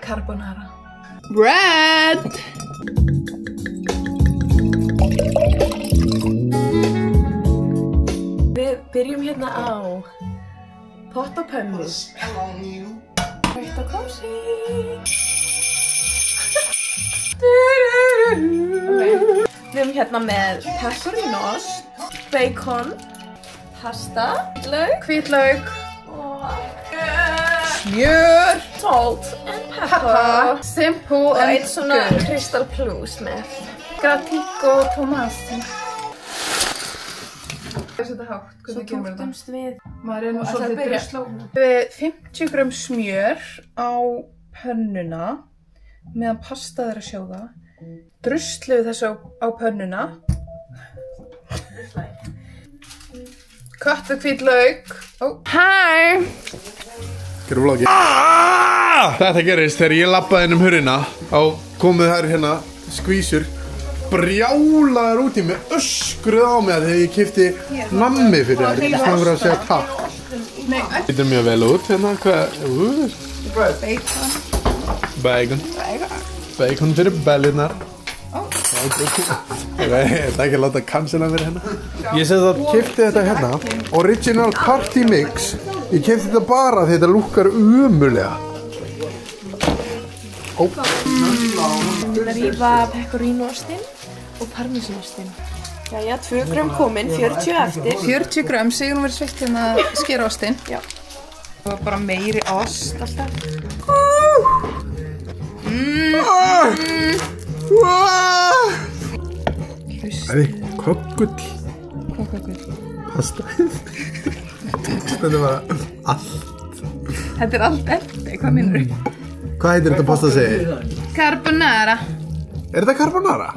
carbonara. Bread! Við byrjum hérna á pott og pönnu. Rautt og kósí. Við erum hérna með pepperinost, bacon, pasta, hvítlauk og Smjör! salt and pepper. Simple Og and einn svona good. Crystal Plus með. Gratico tomati. Þetta hátt, Svo túktumst við. Maður er nú Og svolítið ætlarðu að byrja? drusla. Við 50 g smjör á pönnuna meðan pastað er að sjóða. Druslu við þessu á pönnuna. Köttu hvítlauk. Hæ! Gerum vloggi. Þetta gerist þegar ég labbaði hurðina á komið þær hérna skvísur brjálaðar út í mig, öskruð á mig þegar ég keypti nammi fyrir þær. Það var að segja takk. Þetta er mjög vel út hérna. Bacon fyrir bellinar. Ég ætla ekki að láta cancela mér hérna. Ég sem það keypti þetta hérna Original Party Mix. Ég keypti þetta bara því þetta lúkkar umulega. Rífa pecorino-ostinn og parmesanostinn. Jæja, 2 grömm komin, 40 eftir. 40 g, Sigrún verið sveitt hérna að skera ostinn. Já. Það var bara meiri ost alltaf. Æði, kokkull. Hvað kökull? Pasta. Þetta var allt. Þetta er allt eftir, hvað minnur þú? Hvað heitir þetta pasta að segja? Carbonara. Er þetta carbonara?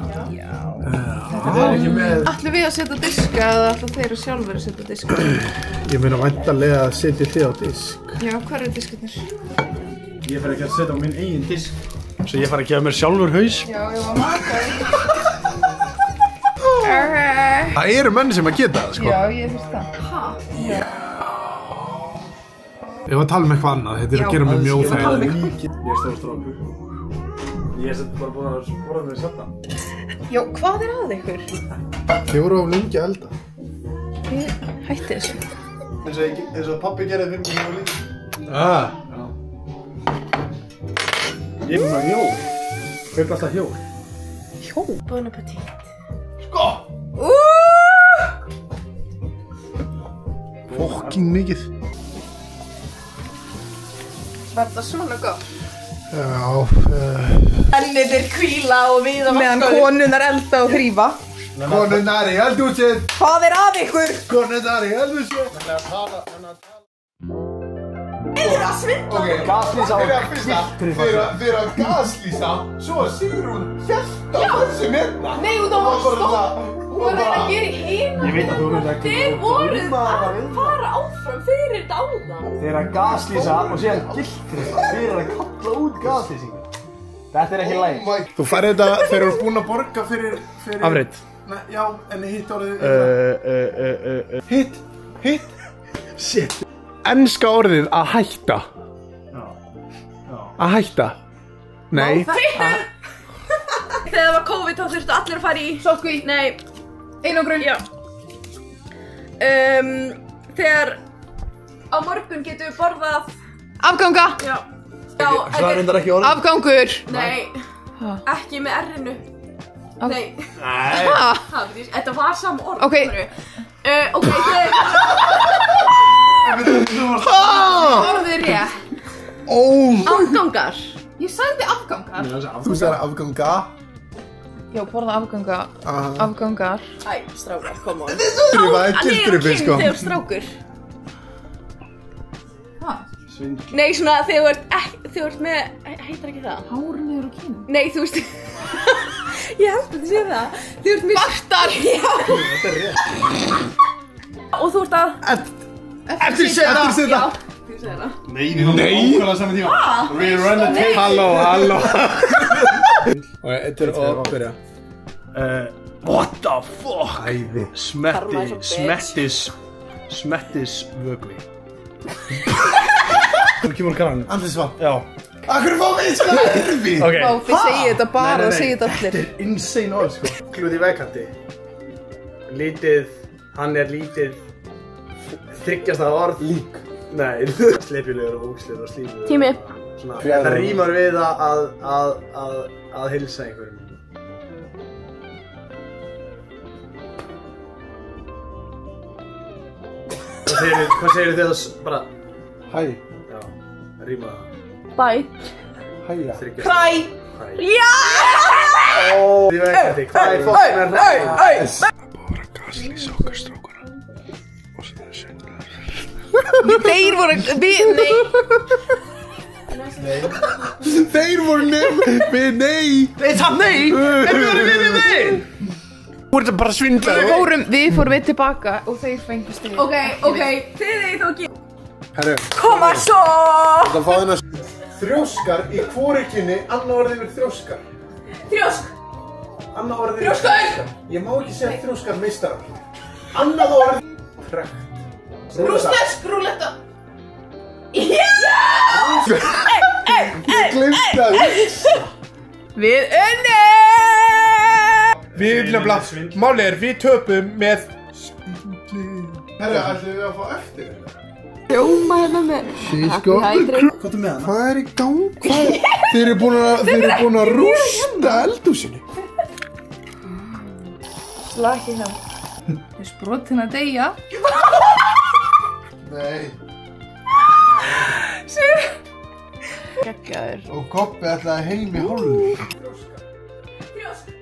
Ætlum við að setja diska eða ætlum þeir sjálfur að setja diska? Ég meina væntanlega að setja þið á disk. Já, hvað eru diskarnir? Ég fer ekki að setja á minn eigin disk. Svo ég fara að gefa mér sjálfur haus. Já, ég var makaði. Það eru menni sem að geta það, sko. Já, ég finnst það. Hæ? Ég var að tala um eitthvað annað, þetta er að gera mig mjög óþægilega. Ég er stór strákur. Ég er bara búinn að spora mig sjaldan. Já, hvað er að ykkur? Þið voru of lengi að elda. Ég hætti þessu. Eins og pabbi gerði fyrir mig þegar ég var lítill. Ég er með hjól. Kaupi alltaf hjól. Hjó. Bon appetit. Sko! Fokking mikið. Var þetta svona gott? Já, Ennir hvíla og við að Meðan konunnar elda og þrífa. konunnar í eldhúsið. Hvað er að ykkur? Konunnar í eldhúsið. Þið að svindla. Ok, Gaslýsa fyrir að fyrsta, fyrir að gaslýsa, svo að Sigrún hélt á þessum hérna. Nei, þú það var stopp. Þú var að reyna að gera í hina. Ég veit að þú verður ekki. Þið voruð að fara áfram fyrir þetta áðan. Þeir að gaslýsa og síðan gildkrifa fyrir að kalla út gaslýsingu. Þetta er ekki læg. Þú færði þetta þegar þú ert búinn að borga fyrir... Afrit. Nei, já, en hitt orðið... Hitt. Shit. Enska orðið að hætta. Að hætta. Nei. Þegar það var COVID þá þurftu allir að fara í... Sótkví. Nei. Einangrun. Já. Þegar á morgun getum við borðað... Afganga. Já. Já, Það er reyndar ekki orðið. Afgangur. Nei. Ekki með R-inu. Nei. Ha? Þetta var sama orð. Ok. Ok, þegar... Orðið er rétt. Afgangar. Ég sagði afgangar. Þú sagði afganga. Já, borða afganga. Afgangar. Æ, strákar, come on. Tilþrifa er tilþrifi, sko. Þegar strákur. Hvað? Nei, svona þegar þú ert með... Heitir ekki það? Hár niður á kynum. Nei, þú veist... Ég held að þú sé það. Þú ert með... Bartar! Já. Þetta er rétt. Og þú ert að... Eftir seta. Já, þú segir það. Nei, við erum ákvæmlega saman tíma. Rerun the tape. Halló. Ok, þetta er að byrja. What the fuck? Æði. Karma er svo Smettis vögvi. Þú kemur kannan. Andlisvað. Já. Akkur fá mig svona erfið? Ok. Vá, þið segið þetta bara Nei, og nei, segið þetta allir. Þetta er insane orð, sko. Klúð í vegkanti. Lítið, hann er lítið. Þryggjasta orð. Lík. Nei, slepjulegur og úkslegur og slífur. Tími. Svona, það rímar við að heilsa einhverjum. Hvað segir þið þegar bara... Hæ. Já, ríma það. Bye. Hæja. Hræ. Já! Ó, því vegandi, hvað er fólk með hræ? Bóra gasli sókarstrákuna. Og svo það er söngulega. Þeir voru, Þeir voru við nei. Nei, það nei! En við vorum við þeim! Þú ert bara svindlaði. Við fórum við tilbaka og þeir fengu stig. Ok, þið eigið þá ekki. Herru, Koma svo! þetta fá þennan þrjóskar í hvoruginni, annað orðið yfir þrjóskar. Þrjósk. Annað orðið yfir Þrjóskar! Ég má ekki segja þrjóskar meistarar. Annað orðið trekt. Rússnesk rúlletta. Já! Ég glemti að Við unnum! Við nefnilega, málið er, við töpum með spilli. Herra, ætlum við að fá eftir þetta? Rjóma hérna með. Sísko. Hvað er með hana? Hvað er í gang? Þeir eru búin að rústa eldhúsinu. Slaki hjá. Við sprotin að deyja. Nei. Geggjaður. Og Kobbi ætlaði heim í hálf. Þrjósk. Þrjósk.